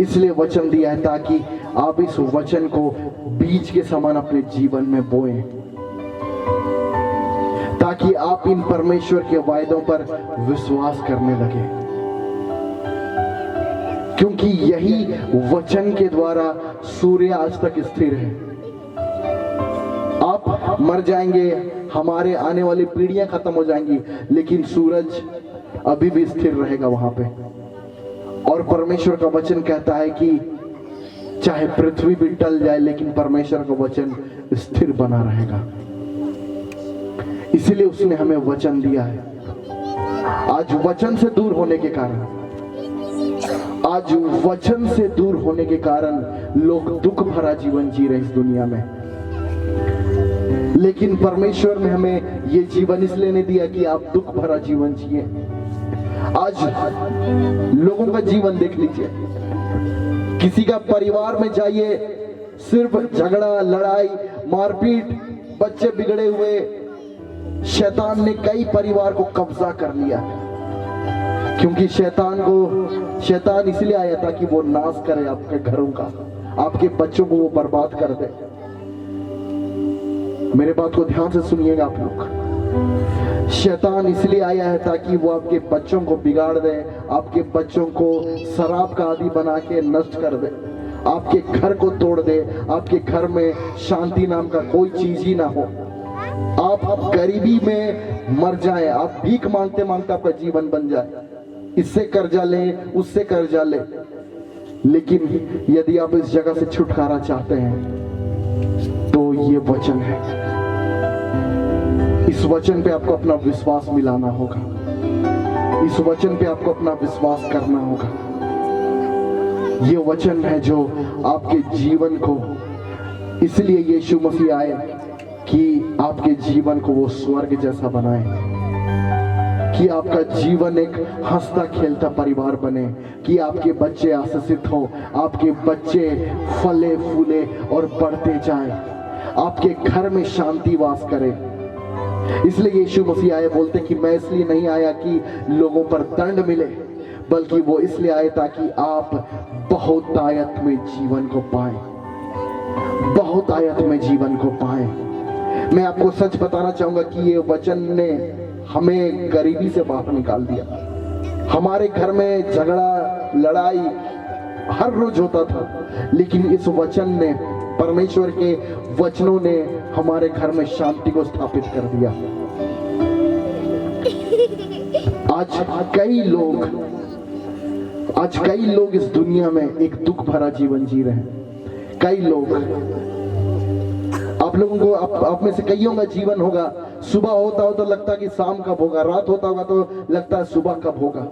इसलिए वचन दिया है ताकि आप इस वचन को बीज के समान अपने जीवन में बोएं, ताकि आप इन परमेश्वर के वायदों पर विश्वास करने लगे, क्योंकि यही वचन के द्वारा सूर्य आज तक स्थिर है। आप मर जाएंगे, हमारे आने वाली पीढ़ियां खत्म हो जाएंगी, लेकिन सूरज अभी भी स्थिर रहेगा वहां पे। और परमेश्वर का वचन कहता है कि चाहे पृथ्वी भी टल जाए, लेकिन परमेश्वर का वचन स्थिर बना रहेगा। इसलिए उसने हमें वचन दिया है। आज वचन से दूर होने के कारण, आज वचन से दूर होने के कारण लोग दुख भरा जीवन जी रहे इस दुनिया में। लेकिन परमेश्वर ने हमें ये जीवन इसलिए नहीं दिया कि आप दुख भरा जीवन जिए। आज लोगों का जीवन देख लीजिए, किसी का परिवार में जाइए, सिर्फ झगड़ा, लड़ाई, मारपीट, बच्चे बिगड़े हुए। शैतान ने कई परिवार को कब्जा कर लिया, क्योंकि शैतान इसलिए आया था कि वो नाश करे आपके घरों का, आपके बच्चों को वो बर्बाद कर दे। मेरे बात को ध्यान से सुनिएगा आप लोग। शैतान इसलिए आया है ताकि वो आपके बच्चों को बिगाड़ दे, आपके बच्चों को शराब का आदी बना के नष्ट कर दे, आपके घर को तोड़ दे, आपके घर में शांति नाम का कोई चीज ही ना हो, आप गरीबी में मर जाए, आप भीख मांगते मांगते आपका जीवन बन जाए, इससे कर्जा ले, उससे कर्जा ले। लेकिन यदि आप इस जगह से छुटकारा चाहते हैं तो ये वचन है। इस वचन पे आपको अपना विश्वास मिलाना होगा, इस वचन पे आपको अपना विश्वास करना होगा। ये वचन है जो आपके जीवन को, इसलिए यीशु मसीह आए कि आपके जीवन को वो स्वर्ग जैसा बनाए, कि आपका जीवन एक हंसता खेलता परिवार बने, कि आपके बच्चे आशीषित हो, आपके बच्चे फले फूले और बढ़ते जाए, आपके घर में शांति वास करे। इसलिए यीशु मसीह आए, बोलते कि मैं इसलिए नहीं आया कि लोगों पर दंड मिले, बल्कि वो इसलिए आए ताकि आप बहुतायत में जीवन को पाएं, बहुतायत में जीवन को पाएं। मैं आपको सच बताना चाहूंगा कि ये वचन ने हमें गरीबी से बाहर निकाल दिया। हमारे घर में झगड़ा, लड़ाई हर रोज होता था, लेकिन इस वचन ने, परमेश्वर के वचनों ने हमारे घर में शांति को स्थापित कर दिया। आज कई लोग इस दुनिया में एक दुख भरा जीवन जी रहे हैं। कई लोग, आप लोगों को, आप में से कईयों का जीवन होगा, सुबह होता हो तो लगता है कि शाम कब होगा, रात होता होगा तो लगता है सुबह कब होगा।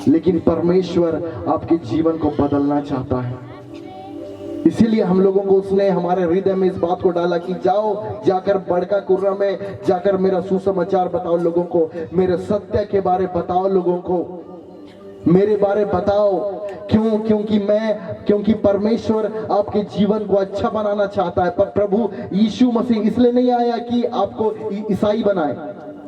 लेकिन परमेश्वर आपके जीवन को बदलना चाहता है। इसीलिए हम लोगों को उसने हमारे हृदय में इस बात को डाला कि जाओ, जाकर बड़का कुर्रा में जाकर मेरा सुसमाचार बताओ लोगों को, मेरे सत्य के बारे बताओ लोगों को, मेरे बारे बताओ। क्यों? क्योंकि परमेश्वर आपके जीवन को अच्छा बनाना चाहता है। पर प्रभु यीशु मसीह इसलिए नहीं आया कि आपको ईसाई बनाए।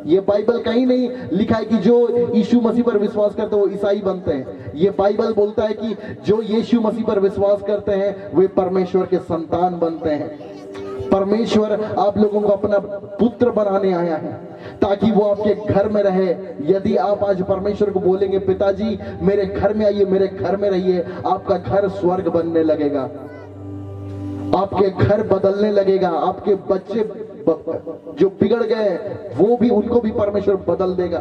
ये बाइबल कहीं नहीं लिखा है कि जो यीशु मसीह पर विश्वास करते हैं वो ईसाई बनते हैं। ये बाइबल बोलता है कि जो यीशु मसीह पर विश्वास करते हैं वे परमेश्वर के संतान बनते हैं। परमेश्वर आप लोगों को अपना पुत्र बनाने आया है ताकि वो आपके घर में रहे। यदि आप आज परमेश्वर को बोलेंगे, पिताजी मेरे घर में आइए, मेरे घर में रहिए, आपका घर स्वर्ग बनने लगेगा, आपके घर बदलने लगेगा। आपके बच्चे जो बिगड़ गए वो भी, उनको भी परमेश्वर बदल देगा।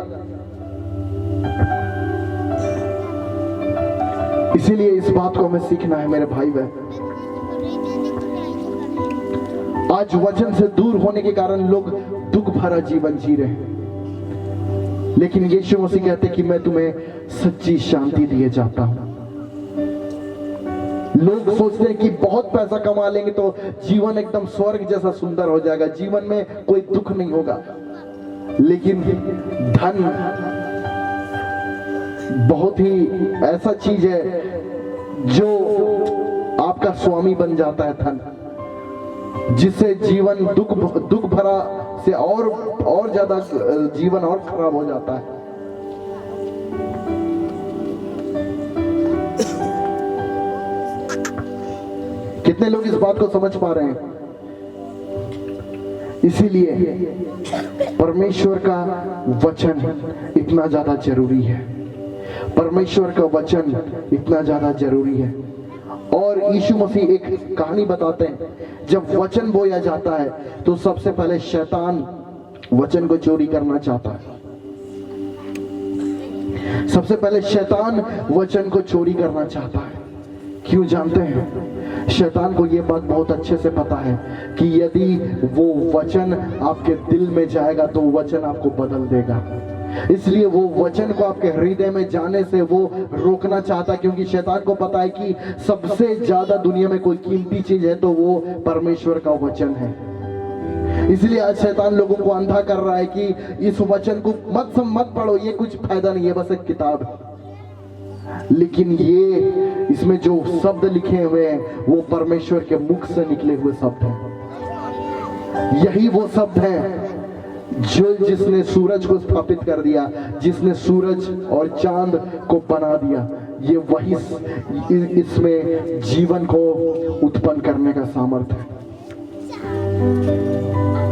इसीलिए इस बात को हमें सीखना है मेरे भाई बहन। आज वचन से दूर होने के कारण लोग दुख भरा जीवन जी रहे हैं, लेकिन यीशु मसीह कहते कि मैं तुम्हें सच्ची शांति दिए जाता हूं। लोग सोचते हैं कि बहुत पैसा कमा लेंगे तो जीवन एकदम स्वर्ग जैसा सुंदर हो जाएगा, जीवन में कोई दुख नहीं होगा। लेकिन धन बहुत ही ऐसा चीज है जो आपका स्वामी बन जाता है। धन जिससे जीवन दुख भरा से और ज्यादा जीवन और खराब हो जाता है। कितने लोग इस बात को समझ पा रहे हैं? इसीलिए परमेश्वर का वचन इतना ज्यादा जरूरी है। परमेश्वर का वचन इतना ज्यादा जरूरी है। और यीशु मसीह एक कहानी बताते हैं, जब वचन बोया जाता है तो सबसे पहले शैतान वचन को चोरी करना चाहता है। सबसे पहले शैतान वचन को चोरी करना चाहता है। क्यों जानते हैं? शैतान को यह बात बहुत अच्छे से पता है कि यदि वो वचन आपके दिल में जाएगा तो वचन आपको बदल देगा। इसलिए वो वचन को आपके हृदय में जाने से वो रोकना चाहता है, क्योंकि शैतान को पता है कि सबसे ज्यादा दुनिया में कोई कीमती चीज है तो वो परमेश्वर का वचन है। इसलिए आज शैतान लोगों को अंधा कर रहा है कि इस वचन को मत पढ़ो, ये कुछ फायदा नहीं है, बस एक किताब है। लेकिन ये इसमें जो शब्द लिखे हुए हैं वो परमेश्वर के मुख से निकले हुए शब्द हैं। यही वो शब्द हैं जो जिसने सूरज को स्थापित कर दिया, जिसने सूरज और चांद को बना दिया, ये वही इसमें जीवन को उत्पन्न करने का सामर्थ्य है।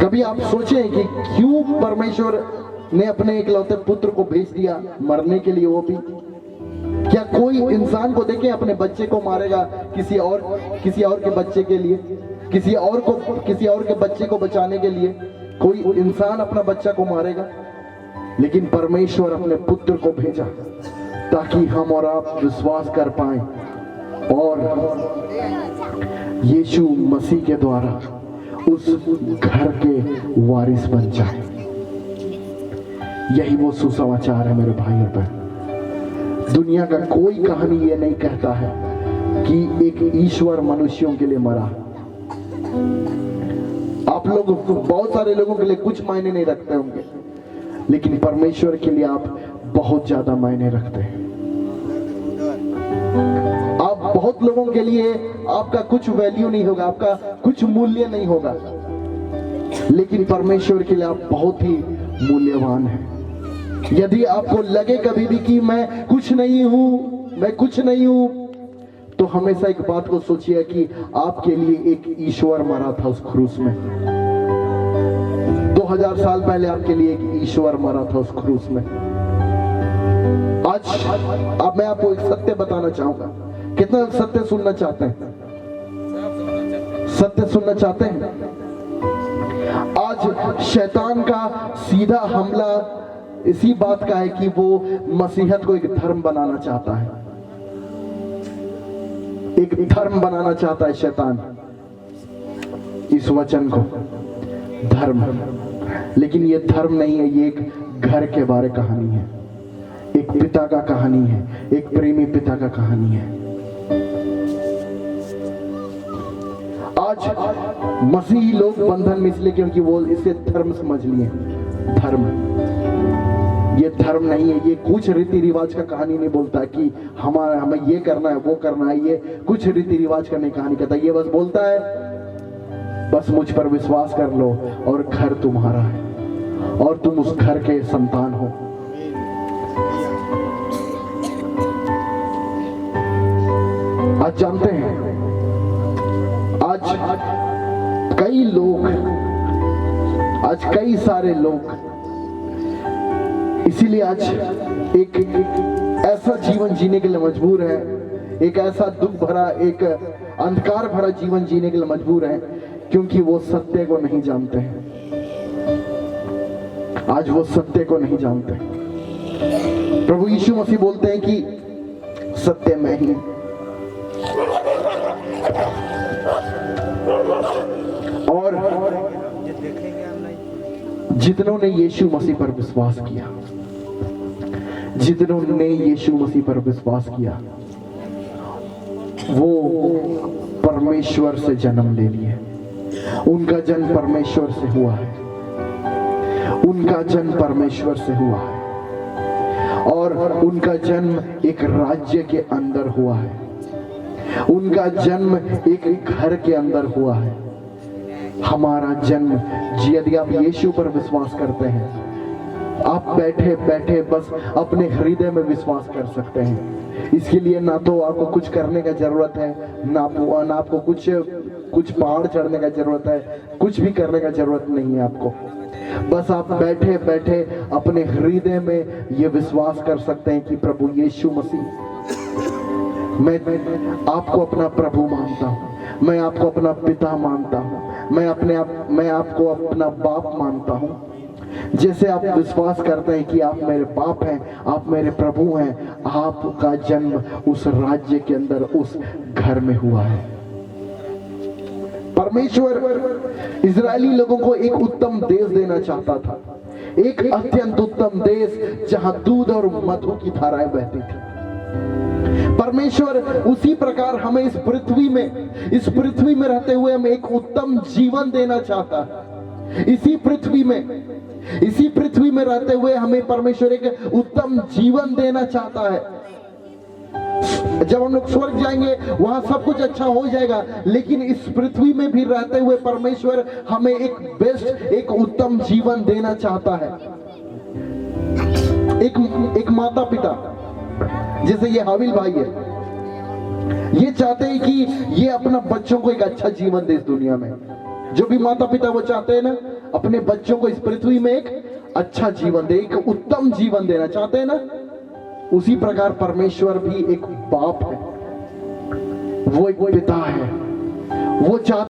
कभी आप सोचें कि क्यों परमेश्वर ने अपने इकलौते पुत्र को भेज दिया मरने के लिए? वो भी क्या कोई इंसान को देखे अपने बच्चे को मारेगा किसी और के बच्चे के लिए, किसी और के बच्चे को बचाने के लिए कोई इंसान अपना बच्चा को मारेगा? लेकिन परमेश्वर अपने पुत्र को भेजा ताकि हम और आप विश्वास कर पाएं और यीशु मसीह के द्वारा उस घर के वारिस बन जाए। यही वो सुसमाचार है मेरे भाई और बहन। दुनिया का कोई कहानी ये नहीं कहता है कि एक ईश्वर मनुष्यों के लिए मरा। आप लोग, बहुत सारे लोगों के लिए कुछ मायने नहीं रखते होंगे, लेकिन परमेश्वर के लिए आप बहुत ज्यादा मायने रखते हैं। आप बहुत लोगों के लिए आपका कुछ वैल्यू नहीं होगा, आपका कुछ मूल्य नहीं होगा, लेकिन परमेश्वर के लिए आप बहुत ही मूल्यवान हैं। यदि आपको लगे कभी भी कि मैं कुछ नहीं हूं, तो हमेशा एक बात को सोचिए कि आपके लिए एक ईश्वर मरा था उस क्रूस में। 2000 साल पहले आपके लिए एक ईश्वर मरा था उस क्रूस में। आज अब मैं आपको एक सत्य बताना चाहूंगा। कितना सत्य सुनना चाहते हैं? सत्य सुनना चाहते हैं? आज शैतान का सीधा हमला इसी बात का है कि वो मसीहत को एक धर्म बनाना चाहता है। एक धर्म बनाना चाहता है शैतान, इस वचन को धर्म। लेकिन ये धर्म नहीं है, ये एक घर के बारे कहानी है, एक पिता का कहानी है, एक प्रेमी पिता का कहानी है। आज मसीही लोग बंधन में इसलिए क्योंकि वो इसे धर्म समझ लिए। धर्म ये धर्म नहीं है, ये कुछ रीति रिवाज का कहानी नहीं बोलता कि हमें ये करना है वो करना है। ये कुछ रीति रिवाज का नहीं कहानी कहता। ये बस बोलता है बस मुझ पर विश्वास कर लो और घर तुम्हारा है और तुम उस घर के संतान हो। आज जानते हैं, आज कई सारे लोग इसीलिए आज एक ऐसा जीवन जीने के लिए मजबूर है, एक ऐसा दुख भरा, एक अंधकार भरा जीवन जीने के लिए मजबूर है, क्योंकि वो सत्य को नहीं जानते हैं। आज वो सत्य को नहीं जानते। प्रभु यीशु मसीह बोलते हैं कि सत्य मैं ही। और जितनों ने यीशु मसीह पर विश्वास किया, जितनों ने यीशु मसीह पर विश्वास किया, वो परमेश्वर से जन्म ले लिए। उनका जन्म परमेश्वर से हुआ है, उनका जन्म परमेश्वर से हुआ है, और उनका जन्म एक राज्य के अंदर हुआ है, उनका जन्म एक घर के अंदर हुआ है। हमारा जन्म, यदि आप यीशु पर विश्वास करते हैं आप बैठे बैठे बस अपने हृदय में विश्वास कर सकते हैं। इसके लिए ना तो आपको कुछ करने का जरूरत है, ना आपको कुछ पहाड़ चढ़ने का जरूरत है, कुछ भी करने का जरूरत नहीं है आपको। बस आप बैठे बैठे अपने हृदय में ये विश्वास कर सकते हैं कि प्रभु यीशु मसीह, मैं आपको अपना प्रभु मानता हूँ, मैं आपको अपना पिता मानता हूँ, मैं आपको अपना बाप मानता हूँ। जैसे आप विश्वास करते हैं कि आप मेरे बाप हैं, आप मेरे प्रभु हैं, आपका जन्म उस राज्य के अंदर, उस घर में हुआ है। परमेश्वर इजरायली लोगों को एक उत्तम देश देना चाहता था, एक अत्यंत उत्तम देश जहां दूध और मधु की धाराएं बहती थी। परमेश्वर उसी प्रकार हमें इस पृथ्वी में रहते हुए हमें एक उत्तम जीवन देना चाहता है। इसी पृथ्वी में रहते हुए हमें परमेश्वर एक उत्तम जीवन देना चाहता है। जब हम लोग स्वर्ग जाएंगे वहां सब कुछ अच्छा हो जाएगा, लेकिन इस पृथ्वी में भी रहते हुए परमेश्वर हमें एक उत्तम जीवन देना चाहता है। एक माता पिता, जैसे ये हाबिल भाई है, ये चाहते हैं कि ये अपना बच्चों को एक अच्छा जीवन दे इस दुनिया में। जो भी माता पिता वो चाहते हैं ना, अपने बच्चों को इस पृथ्वी में एक अच्छा जीवन दे, एक उत्तम जीवन देना चाहते हैं ना। उसी प्रकार परमेश्वर भी एक बाप है, वो एक पिता है, वो चाहते